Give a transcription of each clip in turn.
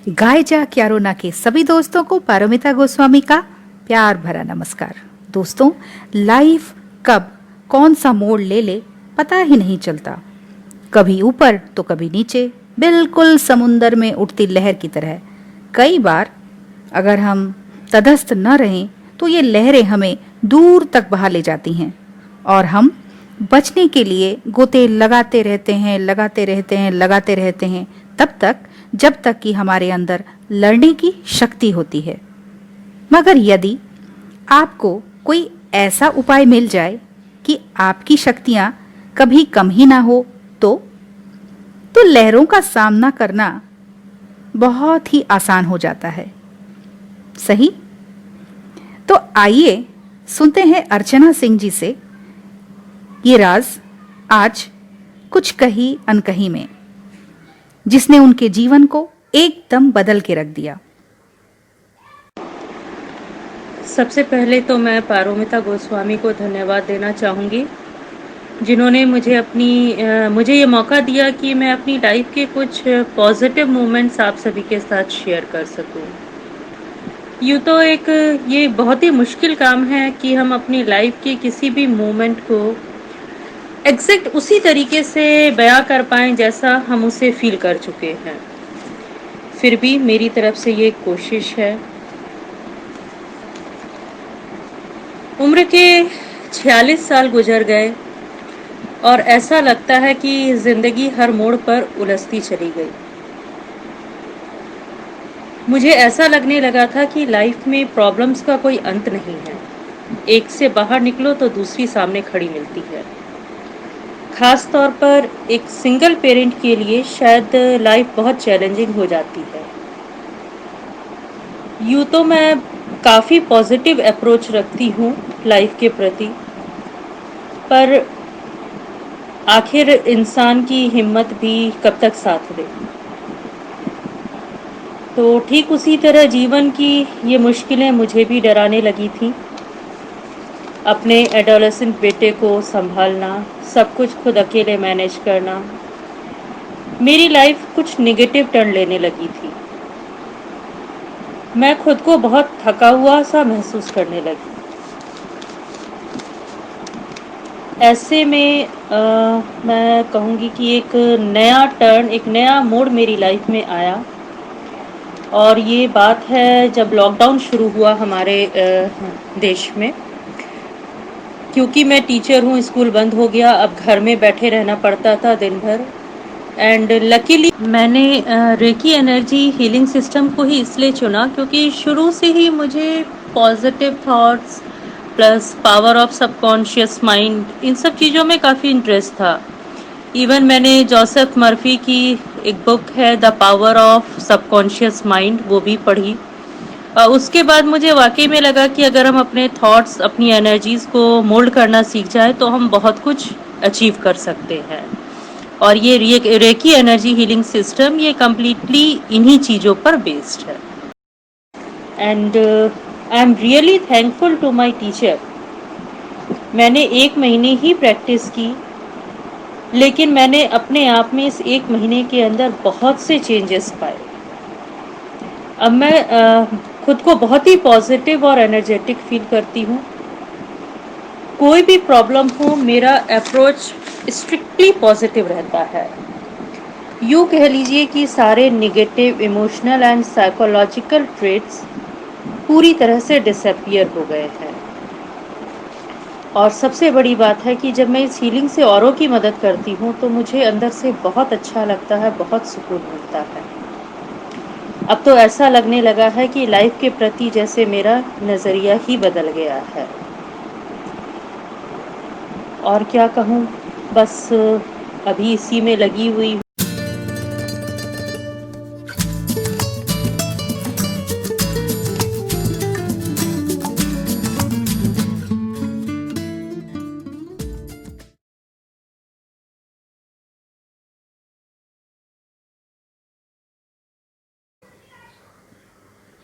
गाय जा क्यारोना के सभी दोस्तों को पारोमिता गोस्वामी का प्यार भरा नमस्कार। दोस्तों, लाइफ कब कौन सा मोड़ ले ले पता ही नहीं चलता। कभी ऊपर तो कभी नीचे, बिल्कुल समुंदर में उठती लहर की तरह। कई बार अगर हम तटस्थ न रहें तो ये लहरें हमें दूर तक बहा ले जाती हैं और हम बचने के लिए गोते लगाते रहते हैं, लगाते रहते हैं, लगाते रहते हैं, तब तक जब तक कि हमारे अंदर लड़ने की शक्ति होती है। मगर यदि आपको कोई ऐसा उपाय मिल जाए कि आपकी शक्तियां कभी कम ही ना हो, तो लहरों का सामना करना बहुत ही आसान हो जाता है। सही? तो आइए सुनते हैं अर्चना सिंह जी से ये राज, आज कुछ कही अनकही में, जिसने उनके जीवन को एकदम बदल के रख दिया। सबसे पहले तो मैं पारोमिता गोस्वामी को धन्यवाद देना चाहूँगी, जिन्होंने मुझे ये मौका दिया कि मैं अपनी लाइफ के कुछ पॉजिटिव मोमेंट्स आप सभी के साथ शेयर कर सकूं। यूँ तो ये बहुत ही मुश्किल काम है कि हम अपनी लाइफ के किसी भी मोमेंट को एग्जैक्ट उसी तरीके से बयां कर पाएं जैसा हम उसे फील कर चुके हैं। फिर भी मेरी तरफ से ये कोशिश है। उम्र के 46 साल गुजर गए और ऐसा लगता है कि जिंदगी हर मोड़ पर उलझती चली गई। मुझे ऐसा लगने लगा था कि लाइफ में प्रॉब्लम्स का कोई अंत नहीं है। एक से बाहर निकलो तो दूसरी सामने खड़ी मिलती है। खास तौर पर एक सिंगल पेरेंट के लिए शायद लाइफ बहुत चैलेंजिंग हो जाती है। यूँ तो मैं काफ़ी पॉजिटिव अप्रोच रखती हूँ लाइफ के प्रति, पर आखिर इंसान की हिम्मत भी कब तक साथ दे। तो ठीक उसी तरह जीवन की ये मुश्किलें मुझे भी डराने लगी थीं। अपने एडोलेसेंट बेटे को संभालना, सब कुछ खुद अकेले मैनेज करना, मेरी लाइफ कुछ नेगेटिव टर्न लेने लगी थी। मैं खुद को बहुत थका हुआ सा महसूस करने लगी। ऐसे में मैं कहूँगी कि एक नया टर्न, एक नया मोड़ मेरी लाइफ में आया, और ये बात है जब लॉकडाउन शुरू हुआ हमारे देश में। क्योंकि मैं टीचर हूँ, स्कूल बंद हो गया, अब घर में बैठे रहना पड़ता था दिन भर। एंड लकीली मैंने रेकी एनर्जी हीलिंग सिस्टम को ही इसलिए चुना क्योंकि शुरू से ही मुझे positive thoughts plus power of subconscious mind, इन सब चीज़ों में काफ़ी इंटरेस्ट था। इवन मैंने जोसेफ मर्फी की एक बुक है the power of subconscious mind, वो भी पढ़ी। उसके बाद मुझे वाकई में लगा कि अगर हम अपने थॉट्स, अपनी एनर्जीज़ को मोल्ड करना सीख जाए तो हम बहुत कुछ अचीव कर सकते हैं। और ये रेकी एनर्जी हीलिंग सिस्टम ये कम्प्लीटली इन्हीं चीज़ों पर बेस्ड है। And I am really thankful to my teacher. मैंने 1 महीने ही प्रैक्टिस की, लेकिन मैंने अपने आप में इस 1 महीने के अंदर बहुत से चेंजेस पाए। अब मैं खुद को बहुत ही पॉजिटिव और एनर्जेटिक फील करती हूँ। कोई भी प्रॉब्लम हो, मेरा अप्रोच स्ट्रिक्टली पॉजिटिव रहता है। यूँ कह लीजिए कि सारे negative emotional and psychological traits पूरी तरह से डिसअपियर हो गए हैं। और सबसे बड़ी बात है कि जब मैं इस हीलिंग से औरों की मदद करती हूँ तो मुझे अंदर से बहुत अच्छा लगता है, बहुत सुकून मिलता है। अब तो ऐसा लगने लगा है कि लाइफ के प्रति जैसे मेरा नज़रिया ही बदल गया है। और क्या कहूँ, बस अभी इसी में लगी हुई।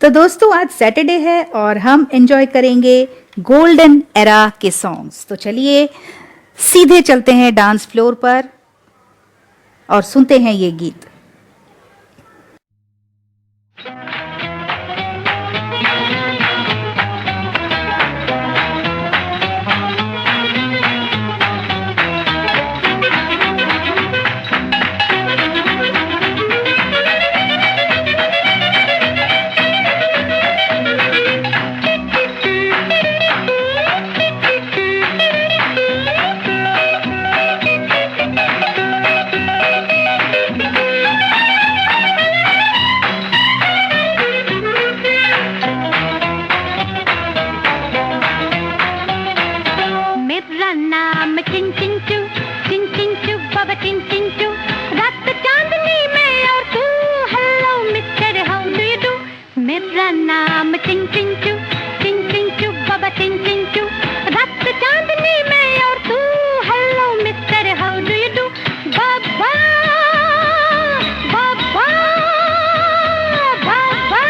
तो दोस्तों, आज सैटरडे है और हम एंजॉय करेंगे गोल्डन एरा के सॉन्ग्स। तो चलिए सीधे चलते हैं डांस फ्लोर पर और सुनते हैं ये गीत। नाम चिन चिन चू बाबा चिन चिन चू रात चांदनी में और तू hello mister how do you do मेरा नाम चिन चिन चू बाबा चिन चिन चू रात चांदनी में और तू hello mister how do you do बाबा बाबा बाबा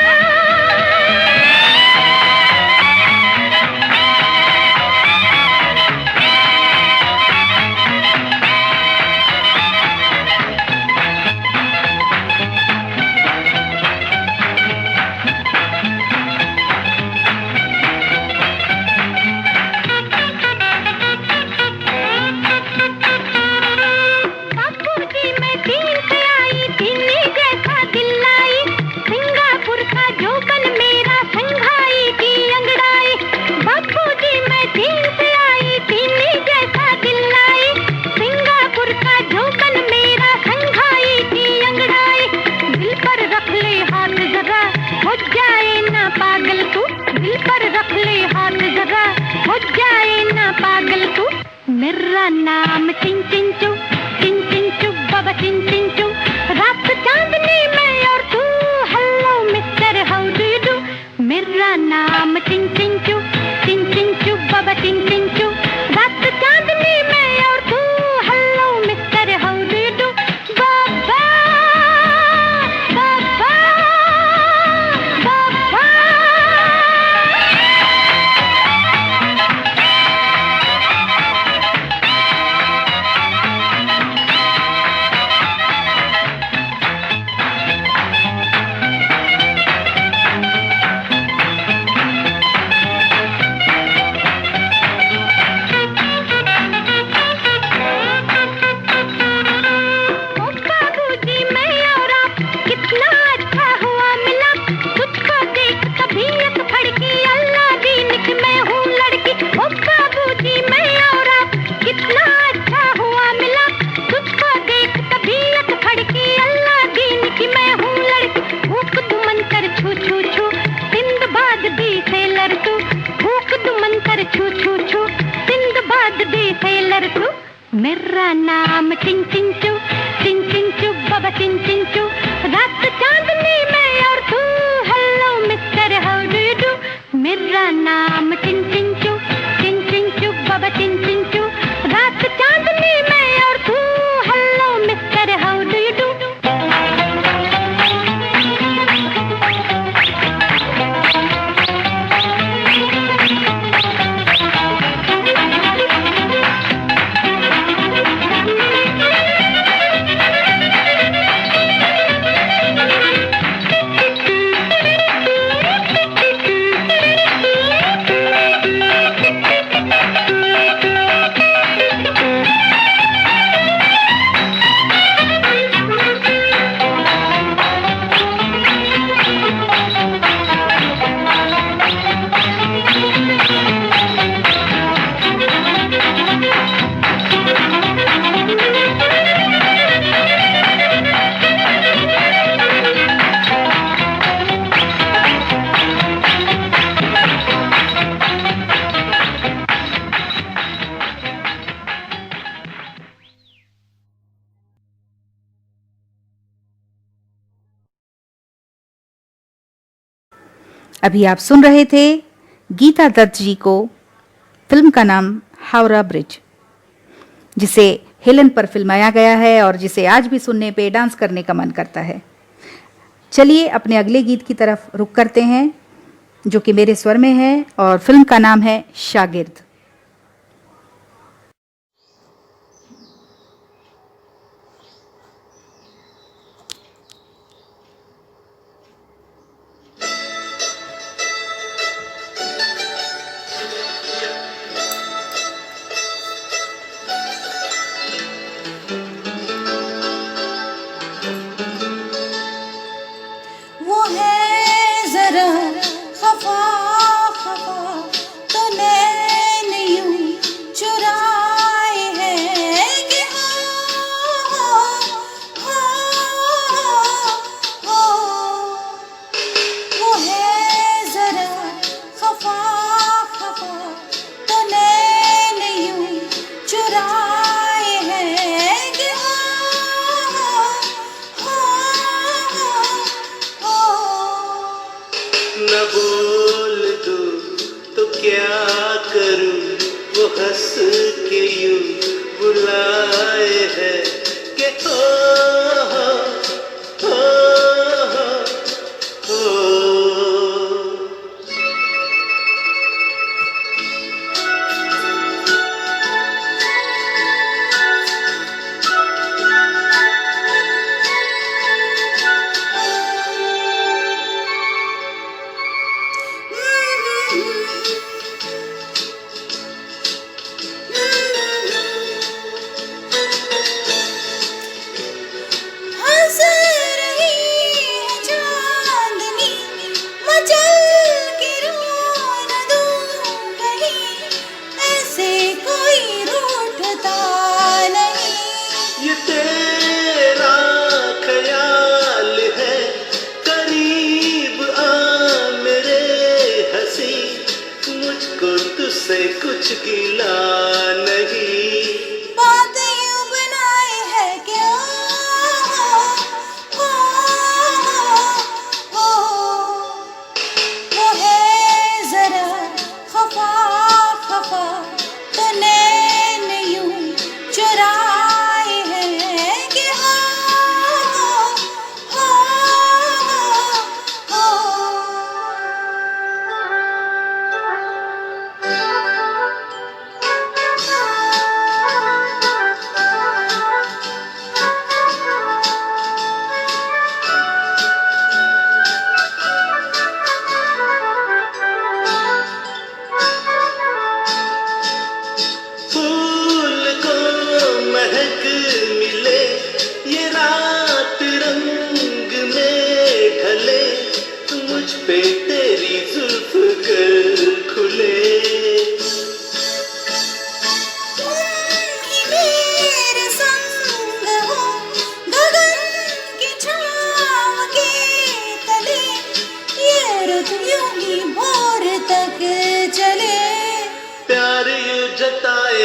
बापूजी मैं चीन से आई चीनी जैसा दिल लाई सिंगापुर का जोबन मेरा संघाई की अंगड़ाई बापूजी मैं चीन से आई चीनी जैसा दिल लाई सिंगापुर का जोबन मेरा संघाई की अंगड़ाई दिल पर रख ले हाथ जरा हो जाए ना पागल तू दिल पर रख ले हाथ जरा हो जाए ना पागल तू मेरा नाम चिन चिन चू बाबा चिन चिन चू रात चांदनी में और तू hello mister how do you do मेरा नाम चिन चिन चू बाबा चिन चिन चू रात चांदनी में और तू hello mister how do you do बाबा बाबा बाबा ओ बाबूजी मैं और आप कितना अच्छा हुआ मिला तुझको देख तबीयत फड़की अल्लाह दीन की मैं हूँ लड़की ओ बाबूजी मैं और आप कितना अच्छा हुआ मिला तुझको देख तबीयत फड़की अल्लाह दीन की मैं हूँ लड़की भूख दुमन कर छू छू छू सिंदबाद दी सेलर तू भूख दुमन कर छू छू छू सिंदबाद दी सेलर तू मेरा नाम चिन चिन चू बाबा चिन चिन चू रात चांदनी में और तू hello mister how do you do मेरा नाम चिन चिन चू बाबा चिन चिन चू रात चांदनी में और तू hello mister how do you do अभी आप सुन रहे थे गीता दत्त जी को। फिल्म का नाम हावड़ा ब्रिज, जिसे हेलन पर फिल्माया गया है और जिसे आज भी सुनने पे डांस करने का मन करता है। चलिए अपने अगले गीत की तरफ रुख करते हैं, जो कि मेरे स्वर में है और फिल्म का नाम है शागिर्द। वो है जरा खफा खफा तो नैन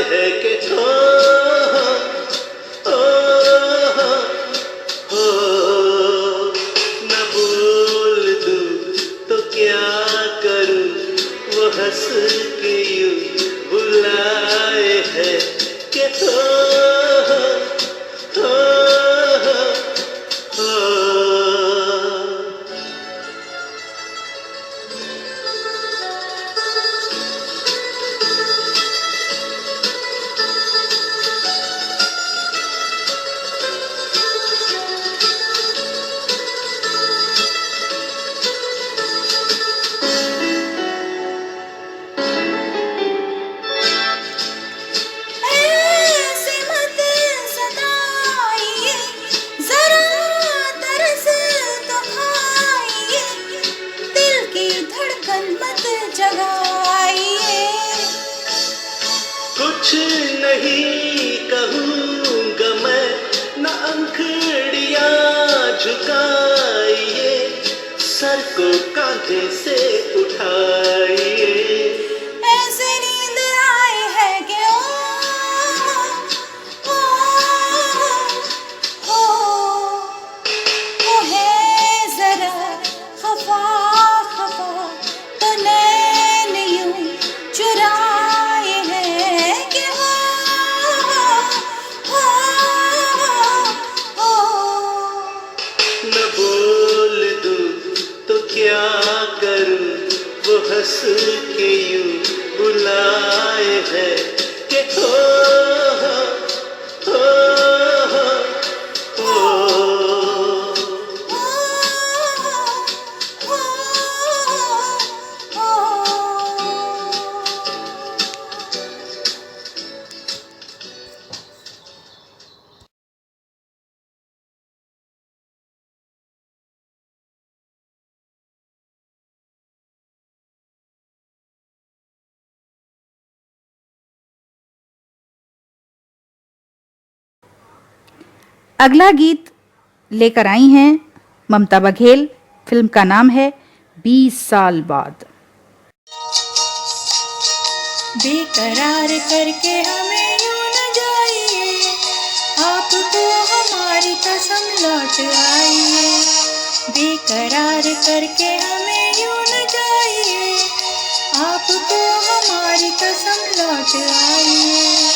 है कि हो न बोल दूं तो क्या करूं, वो हंस के यूं बुलाए है कि हो ऐसे मत सताइए, जरा तरस तो खाइए, दिल की धड़कन मत जगाइए। कुछ नहीं कहूँगा मैं, न अंखड़ियाँ झुकाइए, सर को कांधे से उठाइए। ऐसे नींद आए है कि ओ है जरा खफा खफा, तो नैन यूं चुराए है कि न बोल दूं तो क्या करूं, वो हंस के यूं बुलाए है कि हो अगला गीत लेकर आई हैं ममता बघेल। फिल्म का नाम है 20 साल बाद। बेकरार करके हमें यूं न जाइए, आपको हमारी कसम लौट आइए। बेकरार करके हमें यूं न जाइए, आपको हमारी कसम लौट आइए।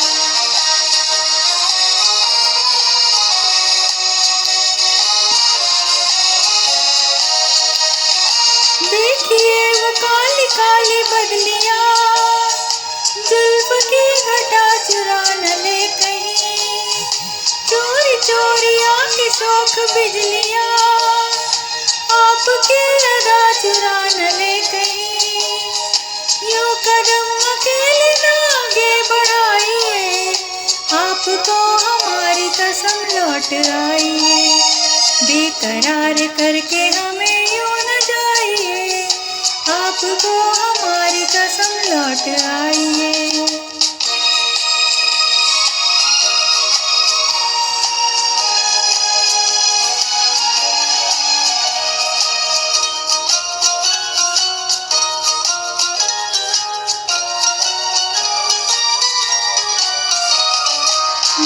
देखिए वो काली काली बदलियां, जुल्फ की घटा चुरा न ले कहीं, चोरी चोरी आके शौक बिजलियां, आपकी अदा चुरा न ले कहीं। यूं कदम अकेले न आगे बढ़ाइए, आपको हमारी कसम लौट आइए। बेकरार करके हमें यूं न जाइए, आपको हमारी कसम लौट आइए।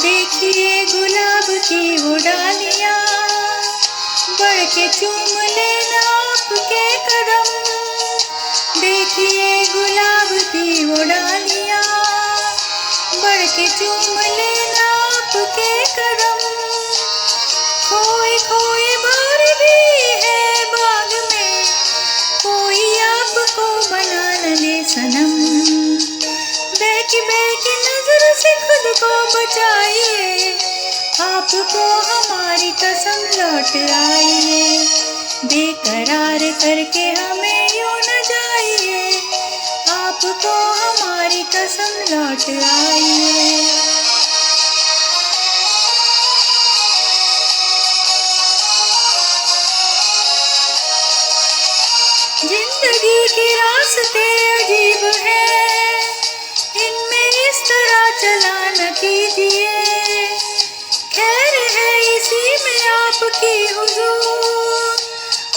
देखिए गुलाब की वो डालियां, बढ़ के चूम लेना आपके कदम। देखिए गुलाब की वो डालियां, बढ़ के चूम लेना आपके कदम। खोई खोई बार भी है बाग में, कोई आपको बना न ले सनम। बहकी बहकी नजर से खुद को बचाइए, आपको हमारी कसम लौट आइए। बेकरार करके हमें यूं न जाइए, आपको हमारी कसम लौट आइए। जिंदगी के रास्ते अजीब है, इनमें इस तरह चला न कीजिए। खैर है इसी में आपकी हुजूर,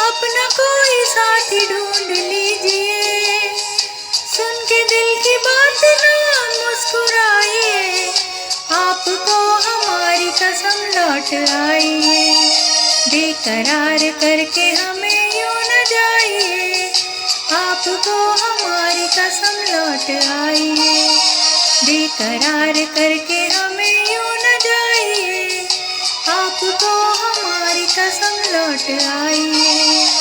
अपना कोई साथी ढूंढ लीजिए। सुन के दिल की बात ना मुस्कुराइए, कसम लौट आइए, बेकरार करके हमें यूं न जाइए, आपको हमारी कसम लौट आइए, बेकरार करके हमें यूं न जाइए, आपको हमारी कसम लौट आइए।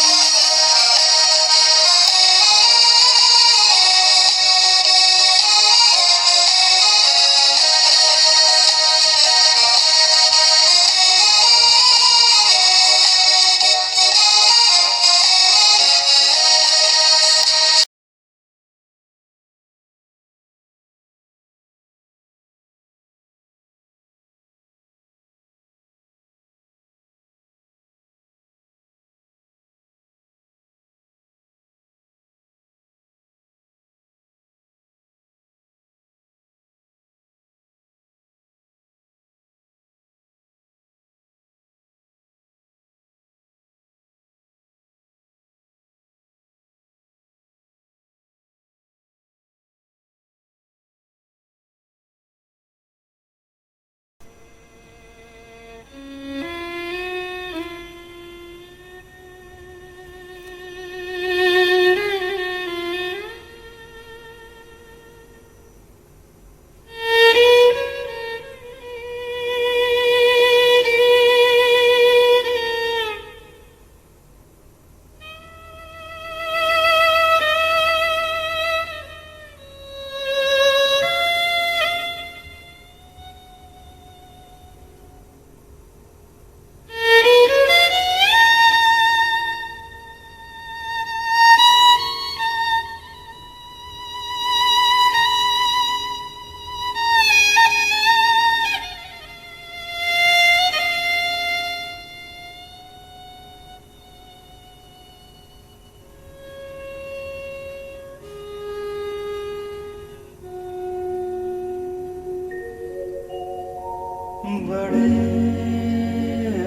बड़े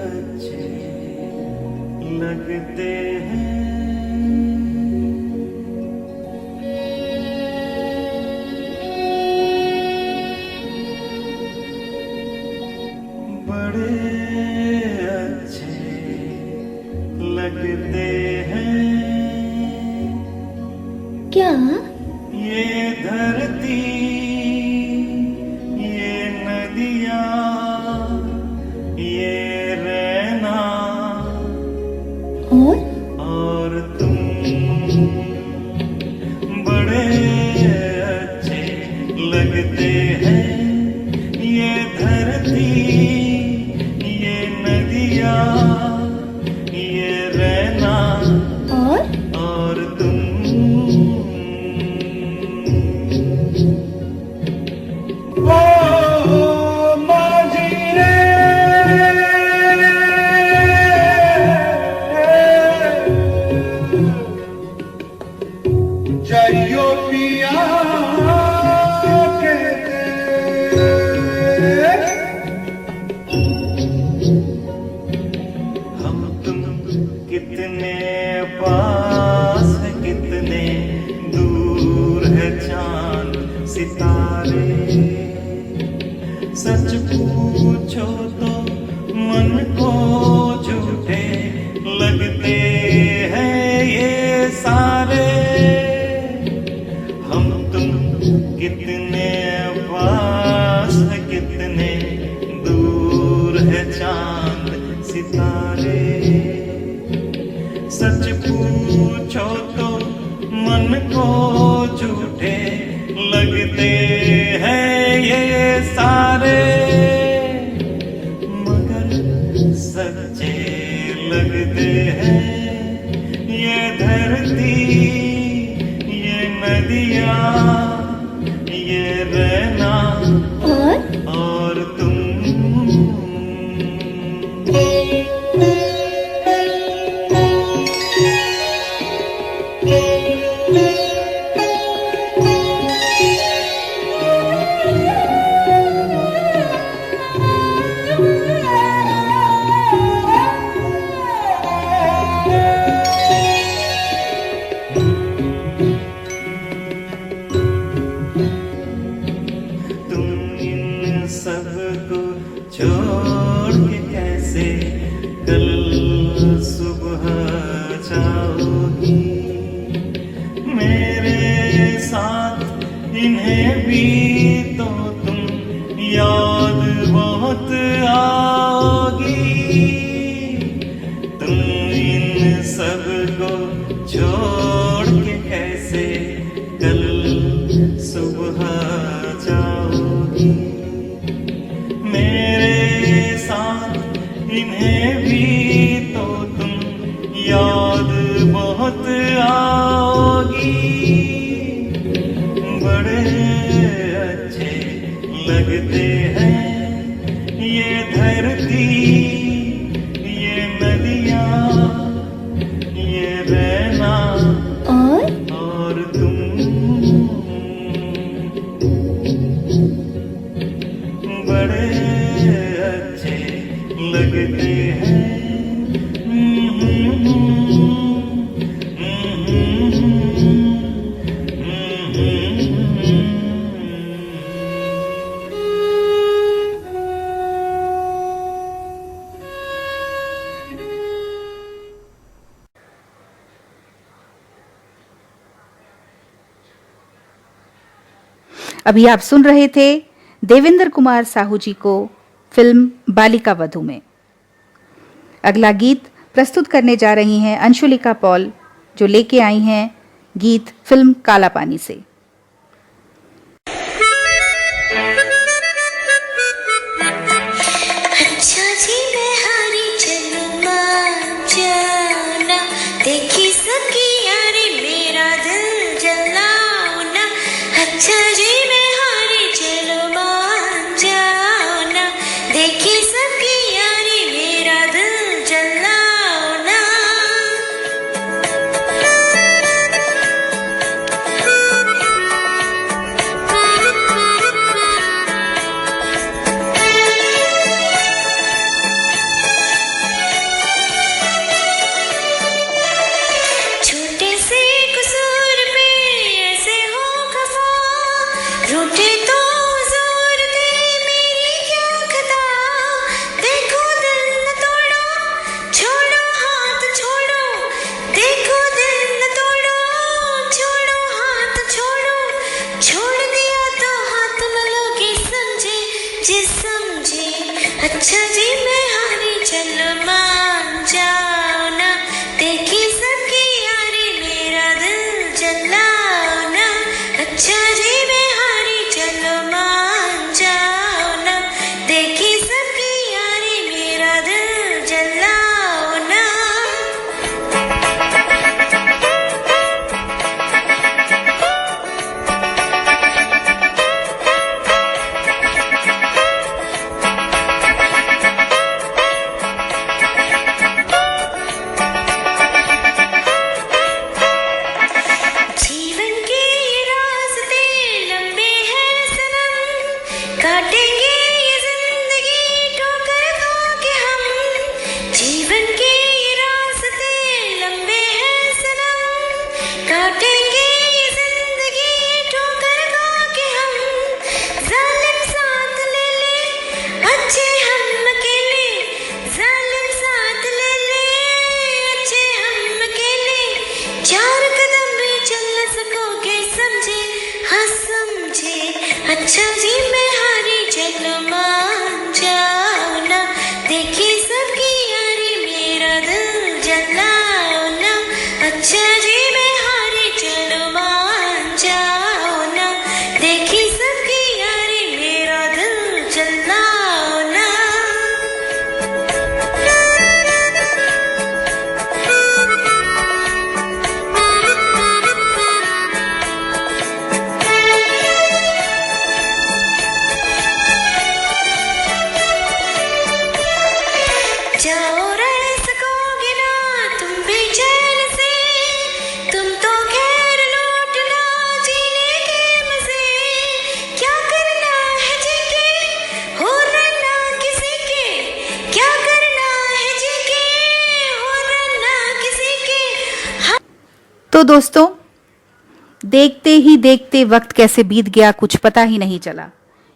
अच्छे लगते हैं, बड़े अच्छे लगते हैं। क्या? ये धरती, ये नदियाँ, ये रहना और तुम बड़े अच्छे लगते हैं। ये धरती, ये नदियाँ, ये रहना और तुम जाइयो पिया हम तुम कितने पास है, कितने दूर है चांद सितारे। सच पूछो तो मन को झूठे लगते हैं ये सारे। हम तुम कितने पास है, कितने दूर है चांद सितारे। सच पूछो तो मन को झूठे लगते हैं ये सारे, मगर सच्चे लगते हैं ये धरती, ये नदियाँ, ये रहना और तुम। तुम इन सबको छोड़ इन्हें भी तो तुम याद बहुत आओगी। तुम इन सब को छोड़ के कैसे कल सुबह जाओगी। मेरे साथ इन्हें भी तो तुम याद बहुत आओगी। बड़े अच्छे लगते हैं ये धरती, ये नदियाँ, ये रहना और तुम। बड़े अच्छे लगते हैं। अभी आप सुन रहे थे देवेंद्र कुमार साहू जी को फिल्म बालिका वधू में। अगला गीत प्रस्तुत करने जा रही हैं अंशुलिका पॉल, जो लेके आई हैं गीत फिल्म काला पानी से। अच्छा जी मैं हारी चलूं मान जाना, देखी सबकी यारी मेरा दिल जलाओ ना। अच्छा जी मैं हारी चलूं मान जाना, देखी सबकी यारी मेरा दिल जलाओ ना। छोटे से कसूर पे ऐसे हो खफा, रूठे तो जोर दे मेरी क्या खता। देखो दिल न तोड़ो, छोड़ो हाथ छोड़ो। देखो दिल न तोड़ो, छोड़ो हाथ छोड़ो। छोड़ दिया तो हाथ मलोगे समझे जी समझे। अच्छा जी मैं हारी चलो मान जाओ ना, देखी सबकी यारी मेरा दिल जलाओ ना। अच्छा जी मैं हारी चलो मान जाओ ना, देखी सबकी यारी मेरा दिल जलाओ ना। जीवन के ये रास्ते लंबे हैं सनम, काटेंगे ये जिंदगी ठोकर खा के हम। जीवन के ये रास्ते लंबे हैं सनम, काटेंगे ये जिंदगी ठोकर खा के हम। जालिम साथ ले ले, अच्छे हम अकेले। जालिम साथ ले ले, अच्छे हम अकेले। चार कदम भी चल न सकोगे समझे, हाँ समझे। अच्छा जी मैं हारी चलो मान जाओ ना, देखी सबकी यारी मेरा दिल जलाओ ना। अच्छा जी मैं हारी चलो मान जाओ ना, देखी सबकी यारी मेरा दिल जलाओ ना। जाओ रह सकोगे ना तुम भी चैन से, तुम तो खैर लौट लो जीने के मजे। क्या करना है जी के, हो ना किसी के। क्या करना है जी के, हो ना किसी के। तो दोस्तों, देखते ही देखते वक्त कैसे बीत गया कुछ पता ही नहीं चला।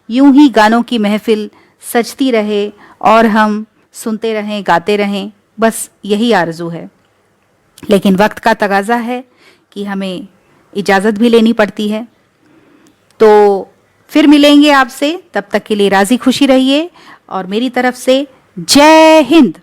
यूं ही गानों की महफिल सजती रहे और हम सुनते रहें, गाते रहें, बस यही आरजू है। लेकिन वक्त का तगाजा है कि हमें इजाज़त भी लेनी पड़ती है। तो फिर मिलेंगे आपसे, तब तक के लिए राजी खुशी रहिए और मेरी तरफ से जय हिंद।